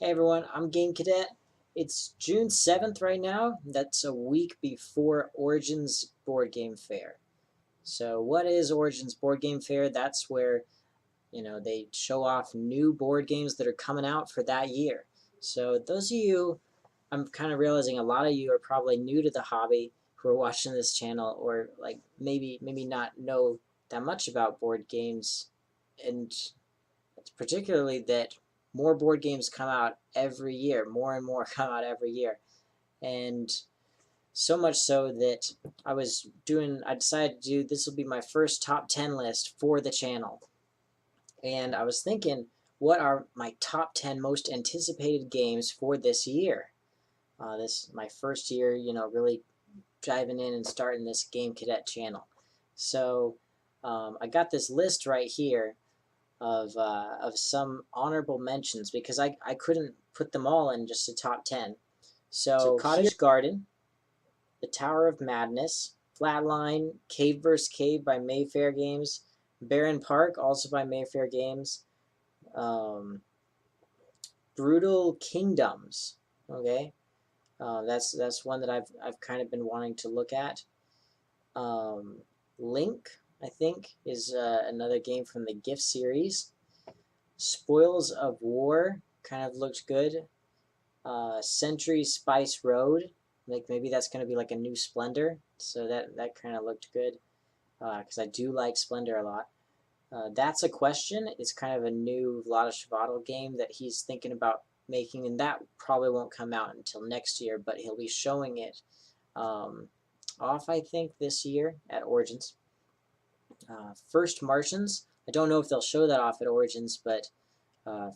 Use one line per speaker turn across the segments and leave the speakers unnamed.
Hey everyone, I'm GameCadet. It's June 7th right now. That's a week before Origins Board Game Fair. So, what is Origins Board Game Fair? That's where, they show off new board games that are coming out for that year. So, those of you, I'm kind of realizing a lot of you are probably new to the hobby who are watching this channel, or like maybe not know that much about board games, and particularly that more board games come out every year, more and more come out every year. And so much so that I decided to do, this will be my first top 10 list for the channel. And I was thinking, what are my top 10 most anticipated games for this year? This my first year, really diving in and starting this GameCadet channel. So I got this list right here of some honorable mentions because I couldn't put them all in just a top 10. So Cottage Garden, The Tower of Madness, Flatline, Cave vs. Cave by Mayfair Games, Barren Park, also by Mayfair Games, um, Brutal Kingdoms. Okay, that's one that I've kind of been wanting to look at. Um, Link, I think, is another game from the Gift series. Spoils of War kind of looked good. Century Spice Road, like maybe that's going to be like a new Splendor, so that kind of looked good because I do like Splendor a lot. That's a Question. It's kind of a new Vlaada Chvátil game that he's thinking about making, and that probably won't come out until next year, but he'll be showing it off, I think, this year at Origins. First Martians. I don't know if they'll show that off at Origins, but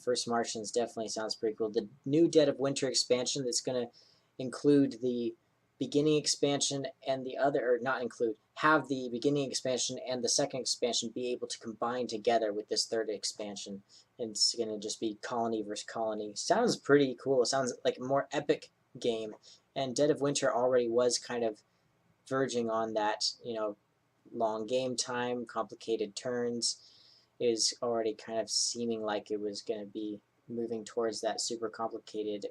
First Martians definitely sounds pretty cool. The new Dead of Winter expansion that's going to include the beginning expansion and the other, or not include, have the beginning expansion and the second expansion be able to combine together with this third expansion. And it's going to just be colony versus colony. Sounds pretty cool. It sounds like a more epic game. And Dead of Winter already was kind of verging on that, long game time, complicated turns, is already kind of seeming like it was going to be moving towards that super complicated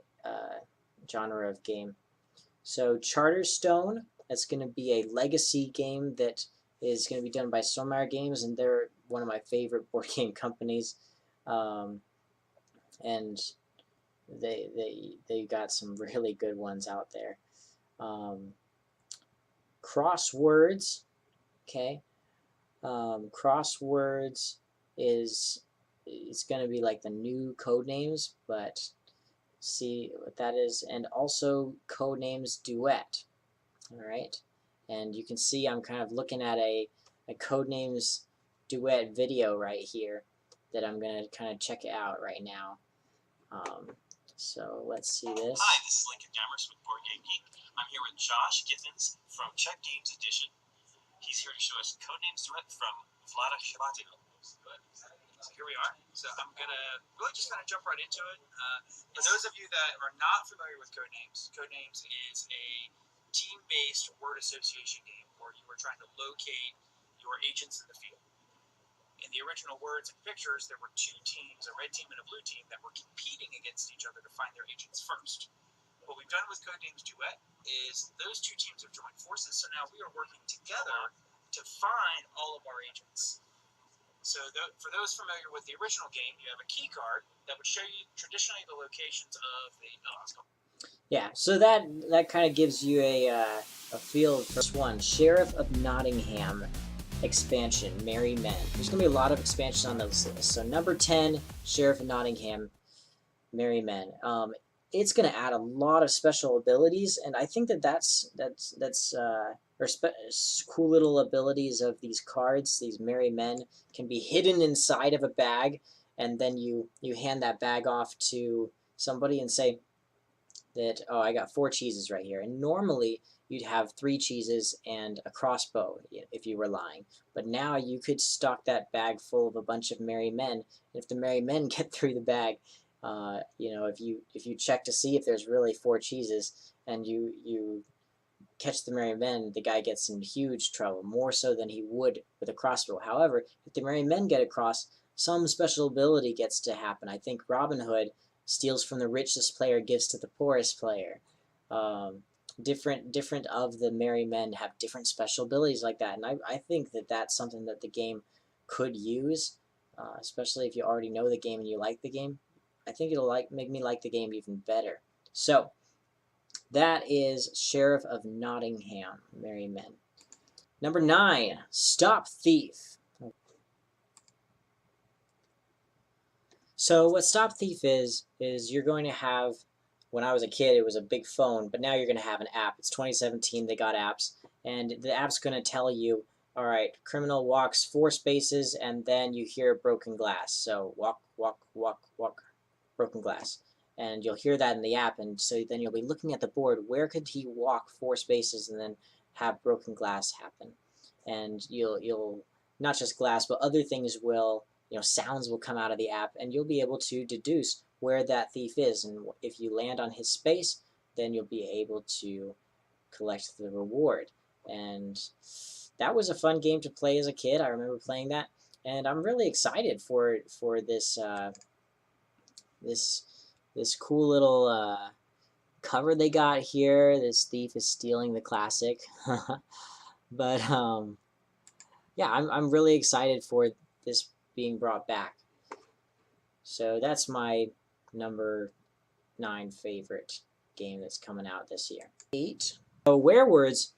genre of game. So Charterstone, that's going to be a legacy game that is going to be done by Stormire Games, and they're one of my favorite board game companies. And they got some really good ones out there. Crosswords, okay. Crosswords is it's going to be like the new code names, but see what that is. And also Codenames Duet. All right, and you can see I'm kind of looking at a Codenames Duet video right here that I'm going to kind of check out right now. So let's see this.
Hi, this is Lincoln Demers with Board Game Geek. I'm here with Josh Giffens from Czech Games Edition. He's here to show us Codenames Duet from Vlaada Chvátil. So here we are. So I'm going to really just kind of jump right into it. For those of you that are not familiar with Codenames is a team-based word association game where you are trying to locate your agents in the field. In the original Words and Pictures, there were two teams, a red team and a blue team, that were competing against each other to find their agents first. What we've done with Codenames Duet is those two teams have joined forces, so now we are working together to find all of our agents. So for those familiar with the original game, you have a key card that would show you traditionally the locations of the...
Yeah, so that kind of gives you a feel for this one. Sheriff of Nottingham expansion, Merry Men. There's going to be a lot of expansions on this list. So number 10, Sheriff of Nottingham, Merry Men. It's going to add a lot of special abilities, and I think that's cool little abilities of these cards. These Merry Men can be hidden inside of a bag, and then you hand that bag off to somebody and say that, oh, I got 4 cheeses right here. And normally you'd have 3 cheeses and a crossbow if you were lying. But now you could stock that bag full of a bunch of merry men. And if the merry men get through the bag, if you check to see if there's really 4 cheeses and you catch the merry men, the guy gets in huge trouble, more so than he would with a crossbow. However, if the merry men get across, some special ability gets to happen. I think Robin Hood steals from the richest player, gives to the poorest player. Um, different of the merry men have different special abilities like that, and I think that that's something that the game could use, especially if you already know the game and you like the game. I think it'll make me like the game even better. So that is Sheriff of Nottingham, Merry Men. Number 9, Stop Thief. So what Stop Thief is you're going to have, when I was a kid, it was a big phone, but now you're going to have an app. It's 2017, they got apps, and the app's going to tell you, all right, criminal walks 4 spaces, and then you hear broken glass. So walk, walk, walk, walk, broken glass. And you'll hear that in the app, and so then you'll be looking at the board, where could he walk 4 spaces and then have broken glass happen? And you'll not just glass, but other things will, sounds will come out of the app, and you'll be able to deduce where that thief is. And if you land on his space, then you'll be able to collect the reward. And that was a fun game to play as a kid. I remember playing that, and I'm really excited for this this this cool little cover they got here. This thief is stealing the classic, but yeah, I'm really excited for this being brought back. So that's my number 9 favorite game that's coming out this year. 8. So Werewords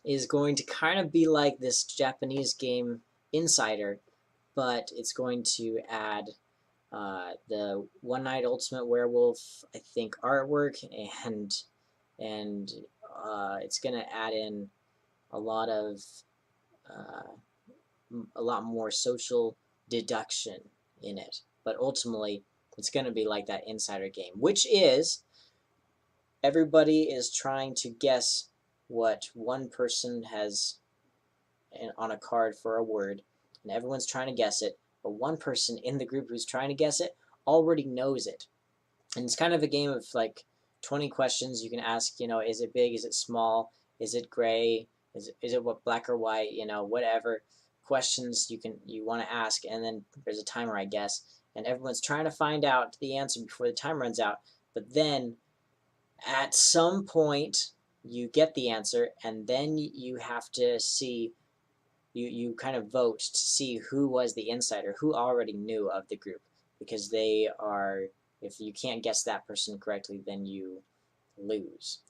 is going to kind of be like this Japanese game Insider, but it's going to add the One Night Ultimate Werewolf, I think, artwork, and it's going to add in a lot of a lot more social deduction in it. But ultimately, it's going to be like that Insider game, which is everybody is trying to guess what one person has on a card for a word, and everyone's trying to guess it, but one person in the group who's trying to guess it already knows it. And it's kind of a game of like 20 questions you can ask, is it big, is it small, is it gray, is it what, black or white, whatever questions you want to ask, and then there's a timer, I guess, and everyone's trying to find out the answer before the time runs out. But then at some point you get the answer, and then you have to see, you kind of vote to see who was the insider, who already knew of the group, because they are, if you can't guess that person correctly, then you lose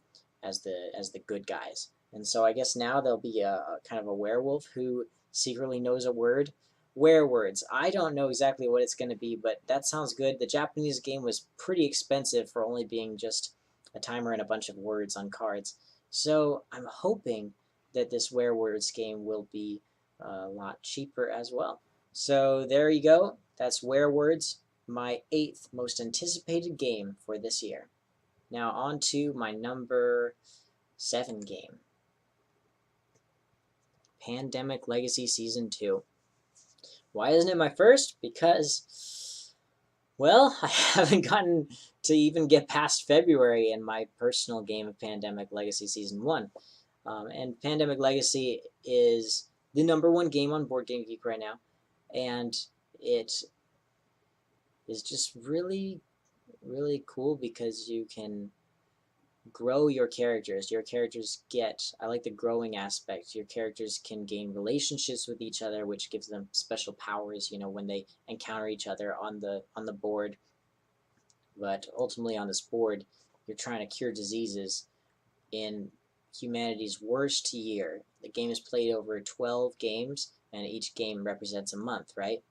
as the good guys. And so I guess now there'll be a kind of a werewolf who secretly knows a word. Werewords. I don't know exactly what it's going to be, but that sounds good. The Japanese game was pretty expensive for only being just a timer and a bunch of words on cards. So I'm hoping that this Werewords game will be a lot cheaper as well. So there you go. That's Werewords, my 8th most anticipated game for this year. Now on to my number 7 game, Pandemic Legacy Season 2. Why isn't it my first? Because, well, I haven't gotten to even get past February in my personal game of Pandemic Legacy Season 1. And Pandemic Legacy is the number 1 game on Board Game Geek right now, and it is just really, really cool because you can grow your characters. Your characters get, I like the growing aspect. Your characters can gain relationships with each other, which gives them special powers, when they encounter each other on the board. But ultimately on this board, you're trying to cure diseases in humanity's worst year. The game is played over 12 games, and each game represents a month, right?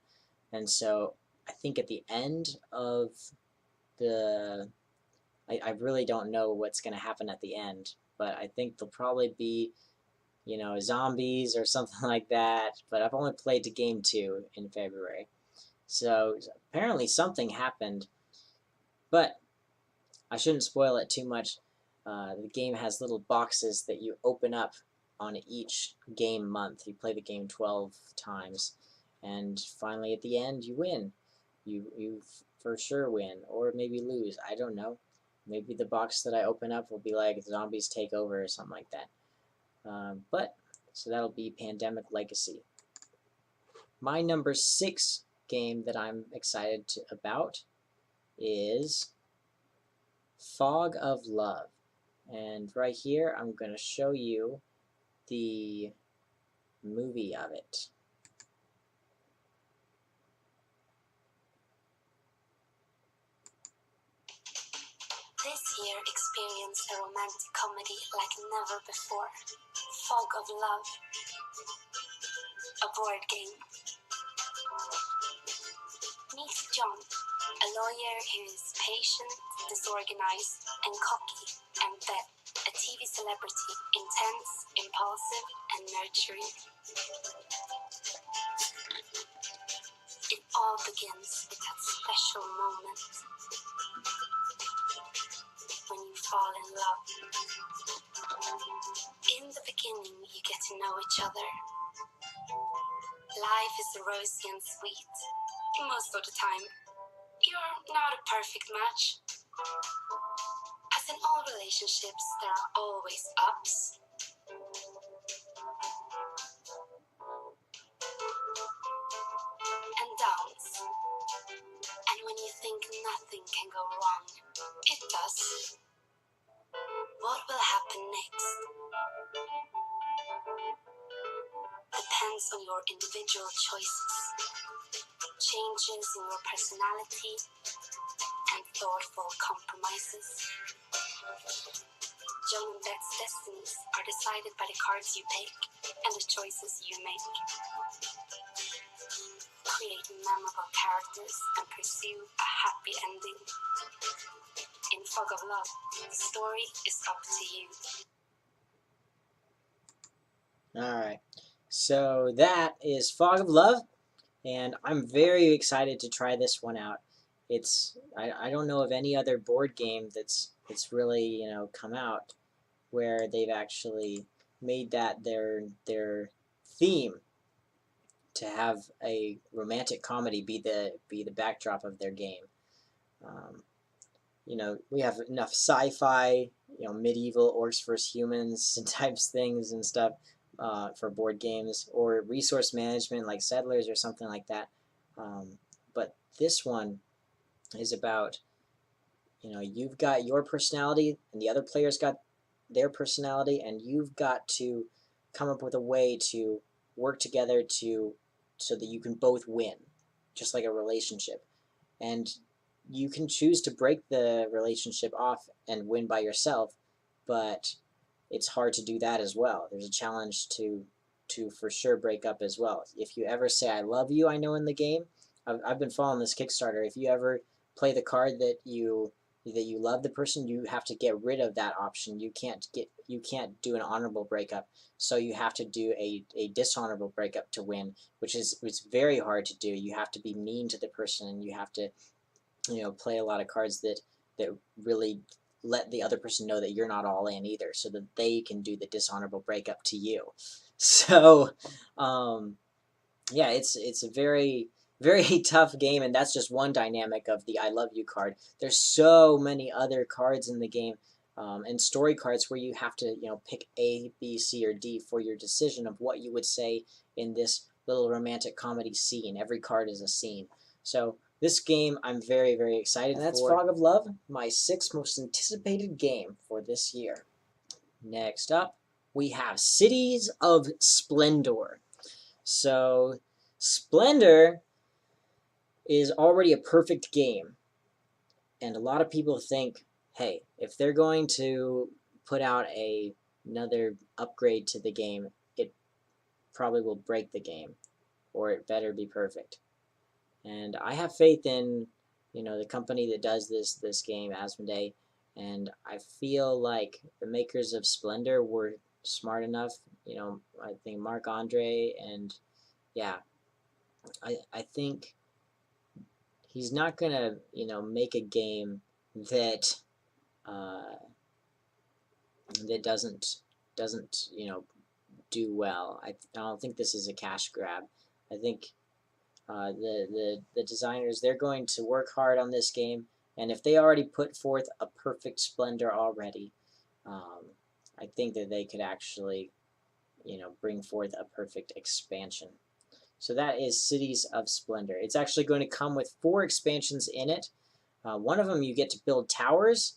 And so I think at the end of the I really don't know what's going to happen at the end, but I think there'll probably be, zombies or something like that. But I've only played to game 2 in February. So apparently something happened, but I shouldn't spoil it too much. The game has little boxes that you open up on each game month. You play the game 12 times, and finally at the end you win. You for sure win, or maybe lose. I don't know. Maybe the box that I open up will be like Zombies Take Over or something like that. So that'll be Pandemic Legacy. My number 6 game that I'm excited about is Fog of Love. And right here, I'm going to show you the movie of it.
This year experienced a romantic comedy like never before. Fog of Love, a board game. Meet John, a lawyer who is patient, disorganized, and cocky, and Beth, a TV celebrity, intense, impulsive, and nurturing. It all begins with that special moment when you fall in love. In the beginning, you get to know each other. Life is rosy and sweet. Most of the time, you're not a perfect match. As in all relationships, there are always ups and downs. And when you think nothing can go wrong, it does. What will happen next depends on your individual choices, changes in your personality, and thoughtful compromises. John and Beth's destinies are decided by the cards you pick and the choices you make. Create memorable characters and pursue a happy ending. In Fog of Love, the story is up to you.
Alright, so that is Fog of Love, and I'm very excited to try this one out. I don't know of any other board game that's really come out where they've actually made that their theme, to have a romantic comedy be the backdrop of their game. Um, we have enough sci-fi, medieval orcs versus humans types things and stuff for board games, or resource management like Settlers or something like that. But this one is about, you've got your personality and the other player's got their personality, and you've got to come up with a way to work together so that you can both win, just like a relationship. And you can choose to break the relationship off and win by yourself, but it's hard to do that as well. There's a challenge to for sure break up as well. If you ever say I love you, I know in the game, I've been following this Kickstarter. If you ever play the card that you love the person, you have to get rid of that option. You can't do an honorable breakup, so you have to do a dishonorable breakup to win, which is very hard to do. You have to be mean to the person, and you have to play a lot of cards that really let the other person know that you're not all in either, so that they can do the dishonorable breakup to you. So yeah, it's a very tough game, and that's just one dynamic of the I love you card. There's so many other cards in the game, and story cards where you have to pick A, B, C, or D for your decision of what you would say in this little romantic comedy scene. Every card is a scene. So this game I'm very excited for. And that's Fog of Love, my 6th most anticipated game for this year. Next up, we have Cities of Splendor. So Splendor is already a perfect game, and a lot of people think, hey, if they're going to put out another upgrade to the game, it probably will break the game, or it better be perfect. And I have faith in the company that does this game, Asmodee, and I feel like the makers of Splendor were smart enough. I think Marc Andre, and yeah, I think he's not gonna make a game that that doesn't do well. I don't think this is a cash grab. I think the designers, they're going to work hard on this game, and if they already put forth a perfect Splendor already, I think that they could actually bring forth a perfect expansion. So that is Cities of Splendor. It's actually going to come with 4 expansions in it. One of them you get to build towers.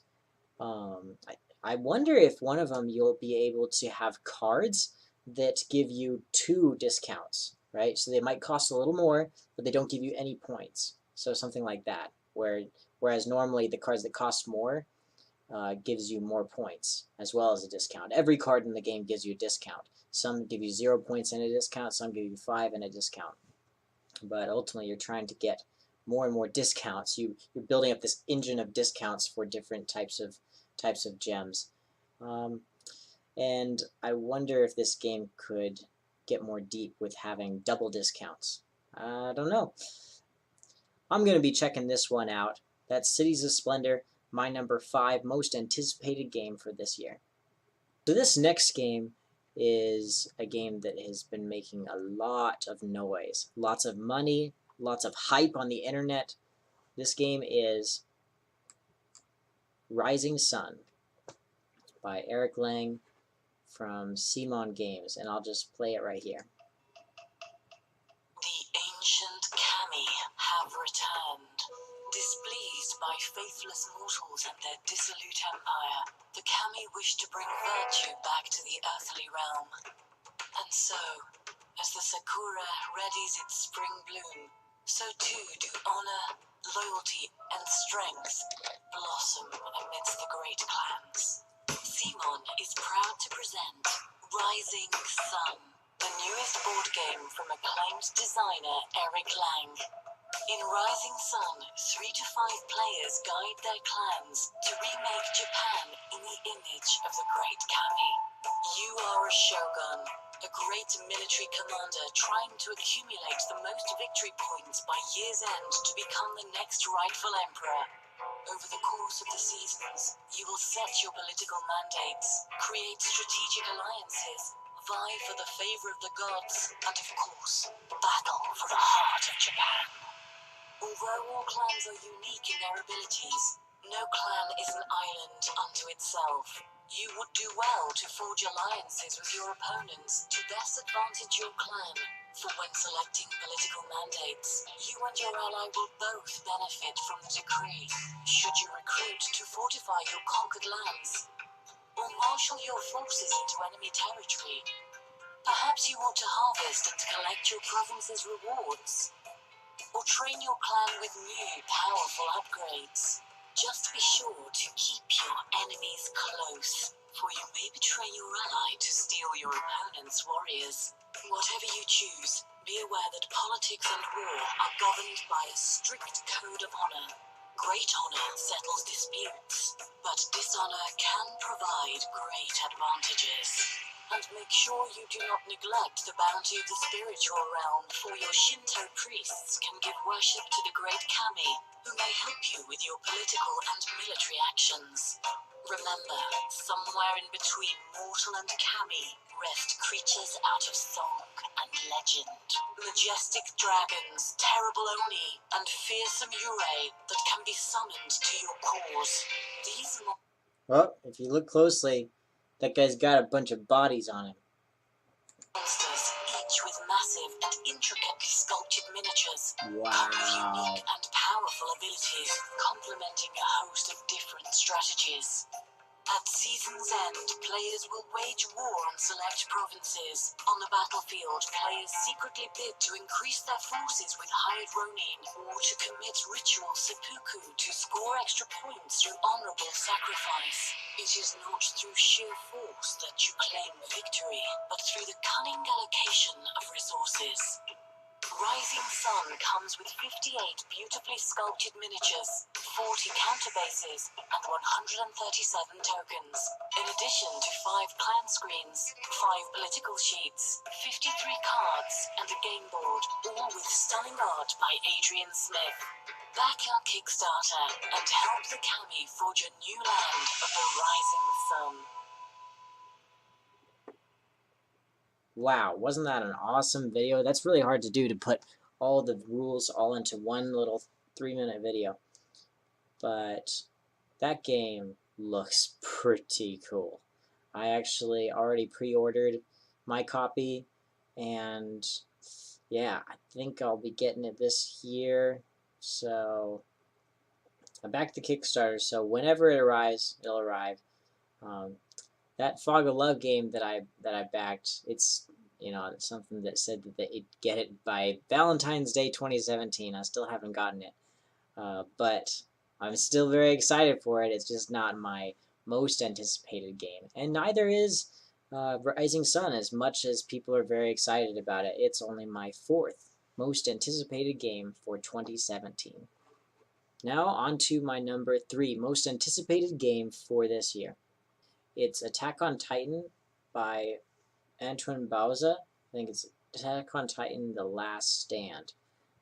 I wonder if one of them you'll be able to have cards that give you 2 discounts, right? So they might cost a little more, but they don't give you any points. So something like that, whereas normally the cards that cost more gives you more points as well as a discount. Every card in the game gives you a discount. Some give you 0 points and a discount, some give you 5 and a discount. But ultimately you're trying to get more and more discounts. You're building up this engine of discounts for different types of gems. And I wonder if this game could get more deep with having double discounts. I don't know. I'm going to be checking this one out. That's Cities of Splendor, my number 5 most anticipated game for this year. So this next game is a game that has been making a lot of noise, lots of money, lots of hype on the internet. This game is Rising Sun by Eric Lang from Simon Games, and I'll just play it right here.
The ancient Kami have returned. Displeased by faithless mortals and their dissolute empire, the Kami wish to bring virtue back to the earthly realm. And so, as the Sakura readies its spring bloom, so too do honor, loyalty, and strength blossom amidst the great clans. Simon is proud to present Rising Sun, the newest board game from acclaimed designer Eric Lang. In Rising Sun, 3 to 5 players guide their clans to remake Japan in the image of the great Kami. You are a shogun, a great military commander trying to accumulate the most victory points by year's end to become the next rightful emperor. Over the course of the seasons, you will set your political mandates, create strategic alliances, vie for the favor of the gods, and of course, battle for the heart of Japan. Although all clans are unique in their abilities, no clan is an island unto itself. You would do well to forge alliances with your opponents to best advantage your clan, for when selecting political mandates, you and your ally will both benefit from the decree. Should you recruit to fortify your conquered lands, or marshal your forces into enemy territory, perhaps you want to harvest and collect your province's rewards, or train your clan with new, powerful upgrades. Just be sure to keep your enemies close, for you may betray your ally to steal your opponent's warriors. Whatever you choose, be aware that politics and war are governed by a strict code of honor. Great honor settles disputes, but dishonor can provide great advantages. And make sure you do not neglect the bounty of the spiritual realm, for your Shinto priests can give worship to the great Kami, who may help you with your political and military actions. Remember, somewhere in between mortal and Kami rest creatures out of song and legend. Majestic dragons, terrible Oni, and fearsome Yurei that can be summoned to your cause. These
Well, if you look closely, that guy's got a bunch of bodies on him.
monsters, each with massive and intricately sculpted miniatures, come with
Wow.
unique and powerful abilities, complementing a host of different strategies. At season's end, players will wage war on select provinces. On the battlefield, players secretly bid to increase their forces with hired ronin, or to commit ritual seppuku to score extra points through honorable sacrifice. It is not through sheer force that you claim victory, but through the cunning allocation of resources. Rising Sun comes with 58 beautifully sculpted miniatures, 40 counterbases, and 137 tokens, in addition to 5 clan screens, 5 political sheets, 53 cards, and a game board, all with stunning art by Adrian Smith. Back our Kickstarter and help the Kami forge a new land of the Rising Sun.
Wow, wasn't that an awesome video? That's really hard to do, to put all the rules all into one little 3-minute video. But that game looks pretty cool. I actually already pre-ordered my copy, and yeah, I think I'll be getting it this year. So I'm back to Kickstarter, so whenever it arrives, it'll arrive. Um, that Fog of Love game that I backed, it's it's something that said that they'd get it by Valentine's Day 2017. I still haven't gotten it, but I'm still very excited for it. It's just not my most anticipated game, and neither is Rising Sun. As much as people are very excited about it, it's only my fourth most anticipated game for 2017. Now on to my number 3 most anticipated game for this year. It's Attack on Titan by Antoine Bauza. I think it's Attack on Titan: The Last Stand.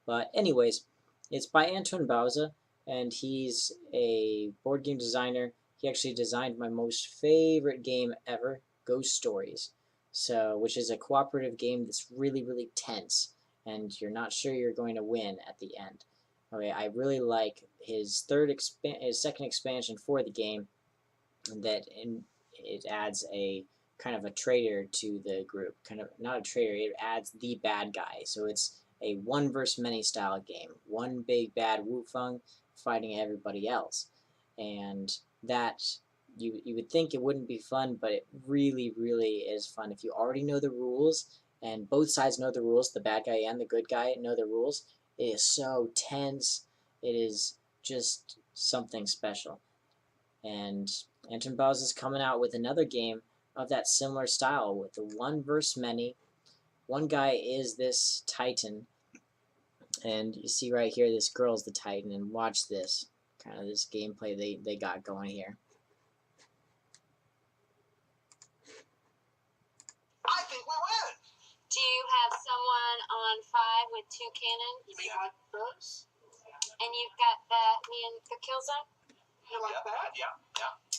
But anyways, it's by Antoine Bauza, and he's a board game designer. He actually designed my most favorite game ever, Ghost Stories. So, which is a cooperative game that's really, really tense, and you're not sure you're going to win at the end. Okay, I really like his second expansion for the game, it adds a kind of a traitor to the group. Kind of not a traitor, it adds the bad guy. So it's a one versus many style game. One big bad Wufeng fighting everybody else. And that you would think it wouldn't be fun, but it really, really is fun. If you already know the rules, and both sides know the rules, the bad guy and the good guy know the rules, it is so tense. It is just something special. And Anton Bowes is coming out with another game of that similar style with the one versus many. One guy is this Titan, and you see right here, this girl's the Titan, and watch this, kind of this gameplay they got going here.
I think we win.
Do you have someone on 5 with 2 cannons?
You mean like this?
And you've got me in the kill zone?
You like that? Yeah.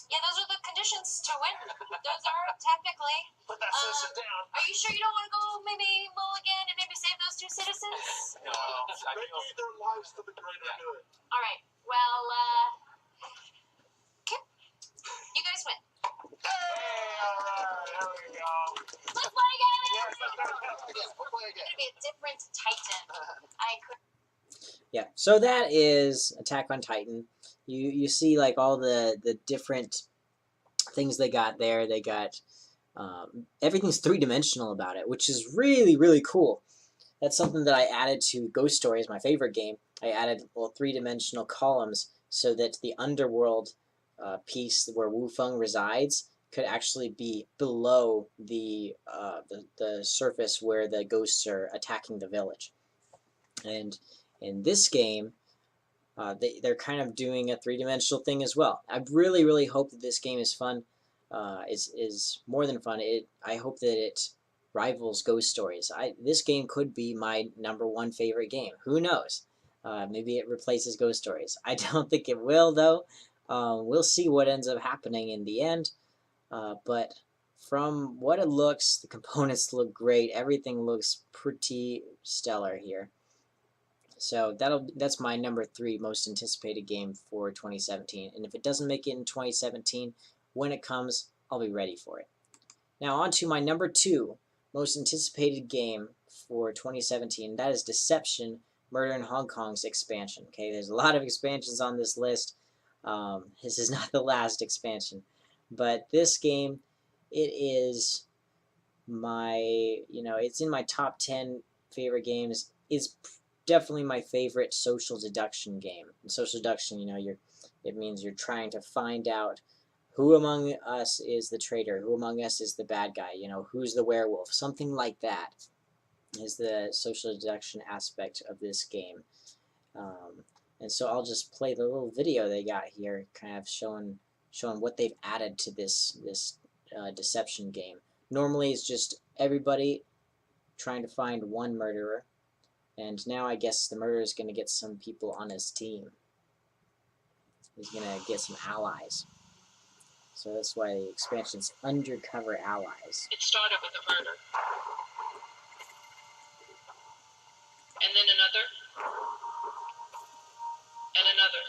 Yeah, those are the conditions to win. Those are technically.
Put that citizen down.
Are you sure you don't want to go maybe mulligan and maybe save those 2 citizens?
No, they need their lives for the greater good.
All right. Well, okay. You guys win.
Hey, all right, there we go.
Let's play again.
Yes, let's play again. We'll play again.
It's gonna be a different Titan. I could.
Yeah, so that is Attack on Titan. You see like all the different things they got there. They got everything's 3-dimensional about it, which is really, really cool. That's something that I added to Ghost Stories, my favorite game. I added 3-dimensional columns so that the underworld piece where Wufeng resides could actually be below the surface where the ghosts are attacking the village. And in this game, they're kind of doing a 3-dimensional thing as well. I really, really hope that this game is fun. Is more than fun. I hope that it rivals Ghost Stories. This game could be my number 1 favorite game. Who knows? Maybe it replaces Ghost Stories. I don't think it will, though. We'll see what ends up happening in the end. But from what it looks, the components look great. Everything looks pretty stellar here. So that's my number 3 most anticipated game for 2017. And if it doesn't make it in 2017, when it comes, I'll be ready for it. Now on to my number 2 most anticipated game for 2017. That is Deception: Murder in Hong Kong's expansion. Okay, there's a lot of expansions on this list. This is not the last expansion, but this game, it is it's in my top 10 favorite games. It's definitely my favorite social deduction game. And social deduction, it means you're trying to find out who among us is the traitor, who among us is the bad guy, who's the werewolf, something like that is the social deduction aspect of this game. And so I'll just play the little video they got here, kind of showing what they've added to this deception game. Normally it's just everybody trying to find one murderer, and now I guess the murderer is going to get some people on his team. He's going to get some allies. So that's why the expansion's Undercover Allies.
It started with a murder. And then another. And another.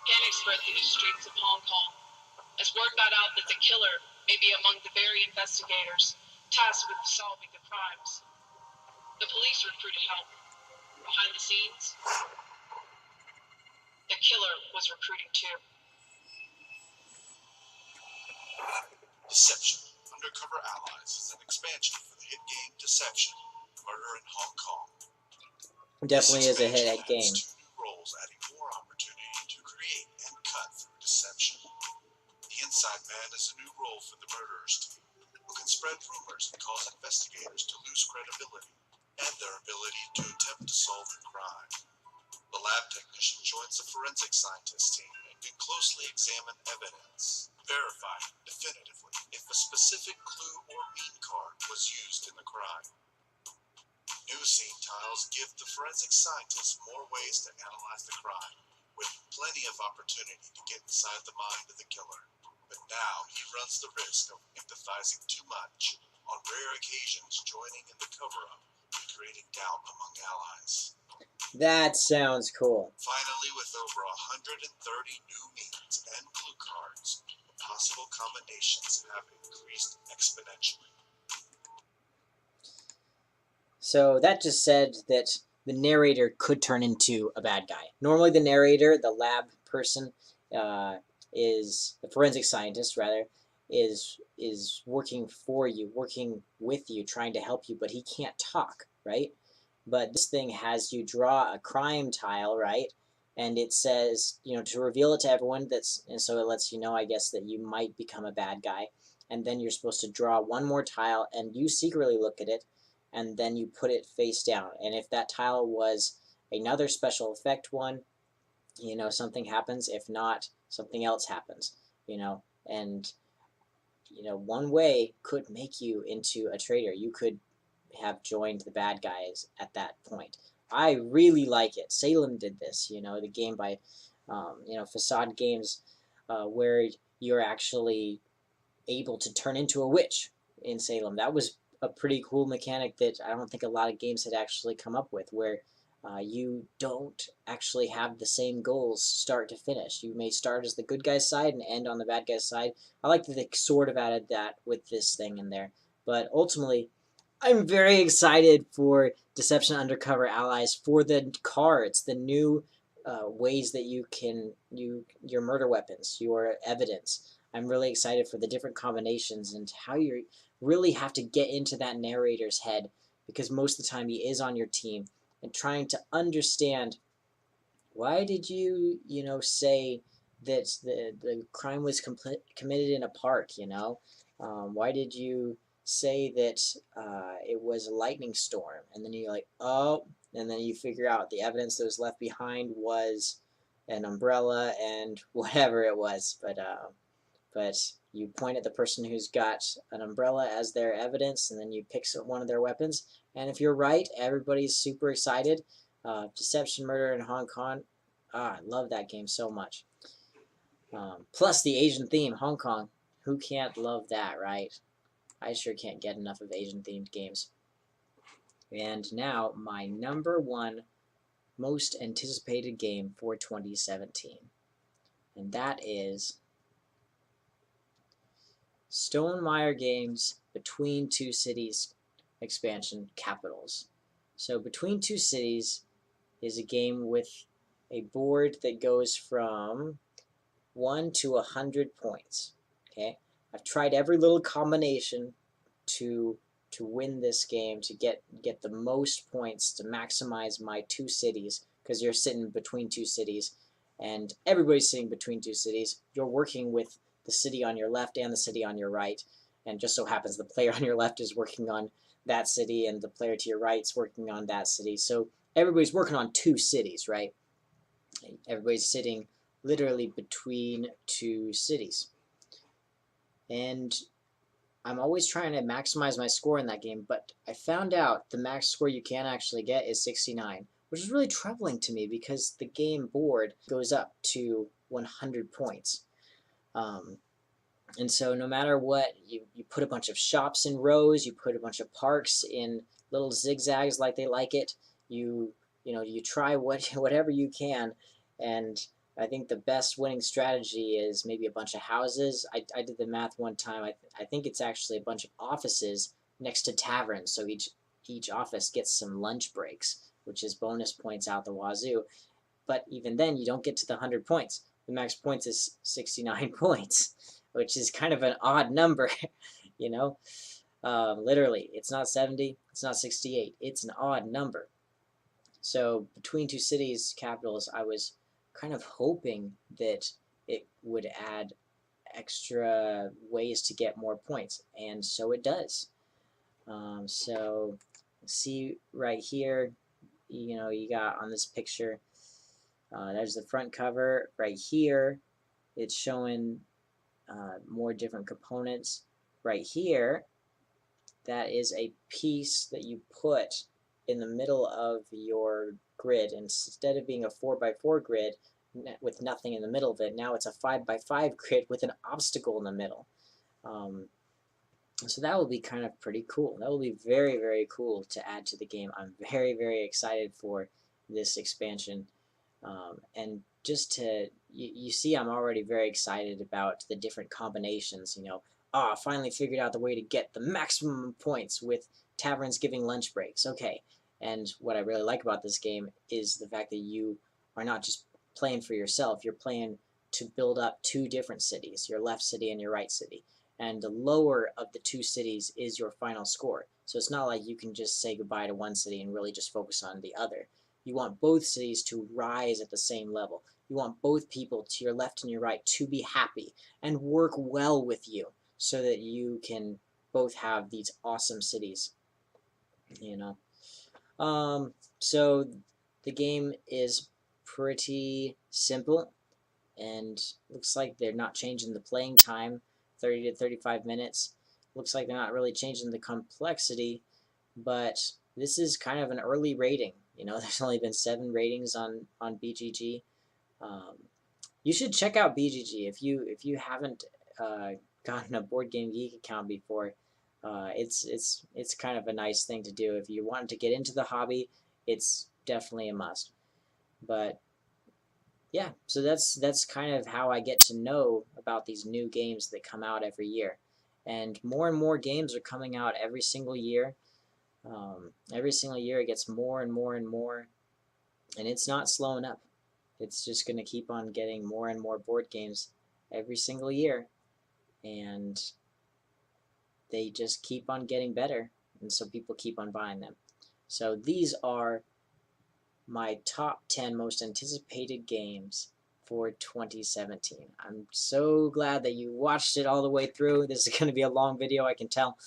Panic spread through the streets of Hong Kong as word got out that the killer may be among the very investigators tasked with solving the crimes. The police recruited help. Behind the scenes, was recruiting too.
Deception: Undercover Allies is an expansion for the hit game Deception: Murder in Hong Kong.
Definitely is a hit
This
at game.
expansion adds 2 new roles, adding more opportunity to create and cut through deception. The Inside Man is a new role for the murderers team, who can spread rumors and cause investigators to lose credibility and their ability to attempt to solve the crime. The lab technician joins the forensic scientist team and can closely examine evidence, verify definitively if a specific clue or meme card was used in the crime. New scene tiles give the forensic scientist more ways to analyze the crime, with plenty of opportunity to get inside the mind of the killer. But now he runs the risk of empathizing too much, on rare occasions joining in the cover-up and creating doubt among allies.
That sounds cool.
Finally, with over 130 new memes and clue cards, the possible combinations have increased exponentially.
So that just said that the narrator could turn into a bad guy. Normally the narrator, the lab person, is the forensic scientist rather, is working for you, working with you, trying to help you, but he can't talk, right? But this thing has you draw a crime tile, right? And it says, to reveal it to everyone, and so it lets you know, I guess, that you might become a bad guy. And then you're supposed to draw one more tile, and you secretly look at it, and then you put it face down. And if that tile was another special effect one, something happens. If not, something else happens, and one way could make you into a traitor. You could have joined the bad guys at that point. I really like it. Salem did this, the game by, Facade Games, where you're actually able to turn into a witch in Salem. That was a pretty cool mechanic that I don't think a lot of games had actually come up with, where you don't actually have the same goals start to finish. You may start as the good guy's side and end on the bad guy's side. I like that they sort of added that with this thing in there. But ultimately, I'm very excited for Deception Undercover Allies, for the cards, the new ways that you can your murder weapons, your evidence. I'm really excited for the different combinations and how you really have to get into that narrator's head, because most of the time he is on your team, and trying to understand, why did you say that the crime was committed in a park? Why did you say that it was a lightning storm? And then you're like, oh, and then you figure out the evidence that was left behind was an umbrella and whatever it was. But you point at the person who's got an umbrella as their evidence, and then you pick one of their weapons. And if you're right, everybody's super excited. Deception, Murder in Hong Kong. I love that game so much. Plus the Asian theme, Hong Kong. Who can't love that, right? I sure can't get enough of Asian-themed games. And now, my number one most anticipated game for 2017. And that is Stonemaier Games' Between Two Cities expansion, Capitals. So Between Two Cities is a game with a board that goes from 1 to 100 points. Okay, I've tried every little combination to win this game, to get the most points, to maximize my two cities, because you're sitting between two cities, and everybody's sitting between two cities. You're working with the city on your left and the city on your right, and just so happens the player on your left is working on that city, and the player to your right is working on that city. So everybody's working on two cities, right? Everybody's sitting literally between two cities. And I'm always trying to maximize my score in that game, but I found out the max score you can actually get is 69, which is really troubling to me because the game board goes up to 100 points. And so no matter what, you put a bunch of shops in rows, you put a bunch of parks in little zigzags like they like it, you try whatever you can, and I think the best winning strategy is maybe a bunch of houses. I did the math one time. I think it's actually a bunch of offices next to taverns, so each office gets some lunch breaks, which is bonus points out the wazoo. but even then you don't get to the 100 points. The max points is 69 points, which is kind of an odd number, you know. Literally, it's not 70, it's not 68, it's an odd number. So between two cities capitals, I was kind of hoping that it would add extra ways to get more points, and so it does. So see right here, you got on this picture, there's the front cover. Right here, it's showing more different components. Right here, that is a piece that you put in the middle of your grid. Instead of being a 4x4 grid with nothing in the middle of it, now it's a 5x5 grid with an obstacle in the middle. So that will be kind of pretty cool. That will be very, very cool to add to the game. I'm very, very excited for this expansion. And just to, you see, I'm already very excited about the different combinations. I finally figured out the way to get the maximum points with taverns giving lunch breaks. Okay. And what I really like about this game is the fact that you are not just playing for yourself, you're playing to build up two different cities, your left city and your right city. And the lower of the two cities is your final score. So it's not like you can just say goodbye to one city and really just focus on the other. You want both cities to rise at the same level. You want both people to your left and your right to be happy and work well with you so that you can both have these awesome cities. So the game is pretty simple, and looks like they're not changing the playing time, 30 to 35 minutes. Looks like they're not really changing the complexity, but this is kind of an early rating. There's only been 7 ratings on BGG. You should check out BGG if you haven't gotten a Board Game Geek account before. It's kind of a nice thing to do if you want to get into the hobby. It's definitely a must. But yeah, so that's kind of how I get to know about these new games that come out every year, and more games are coming out every single year. Every single year it gets more and more and more, and it's not slowing up. It's just going to keep on getting more and more board games every single year, and they just keep on getting better, and so people keep on buying them. So these are my top 10 most anticipated games for 2017. I'm so glad that you watched it all the way through. This is going to be a long video, I can tell.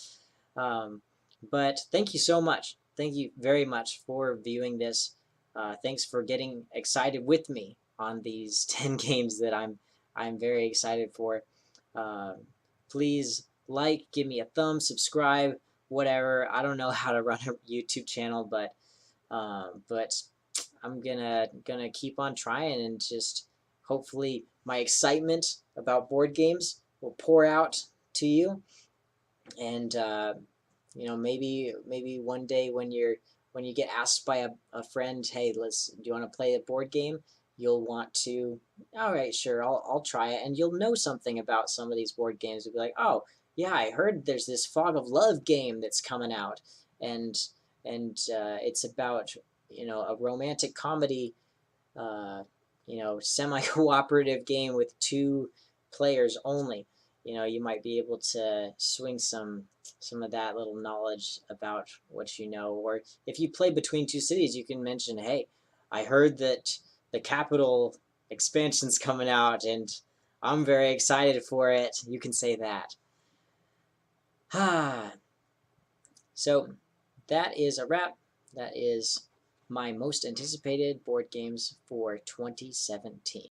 But thank you so much. Thank you very much for viewing this. Thanks for getting excited with me on these 10 games that I'm very excited for. Please like, give me a thumb, subscribe, whatever. I don't know how to run a YouTube channel, but I'm gonna keep on trying, and just hopefully my excitement about board games will pour out to you. And maybe one day when you get asked by a friend, hey, do you want to play a board game, you'll want to, all right, sure, I'll try it, and you'll know something about some of these board games. You'll be like, oh yeah, I heard there's this Fog of Love game that's coming out, and it's about a romantic comedy, semi-cooperative game with 2 players only. You might be able to swing some of that little knowledge about what you know. Or if you play Between Two Cities, you can mention, hey, I heard that the Capital expansion's coming out, and I'm very excited for it. You can say that. So that is a wrap. That is my most anticipated board games for 2017.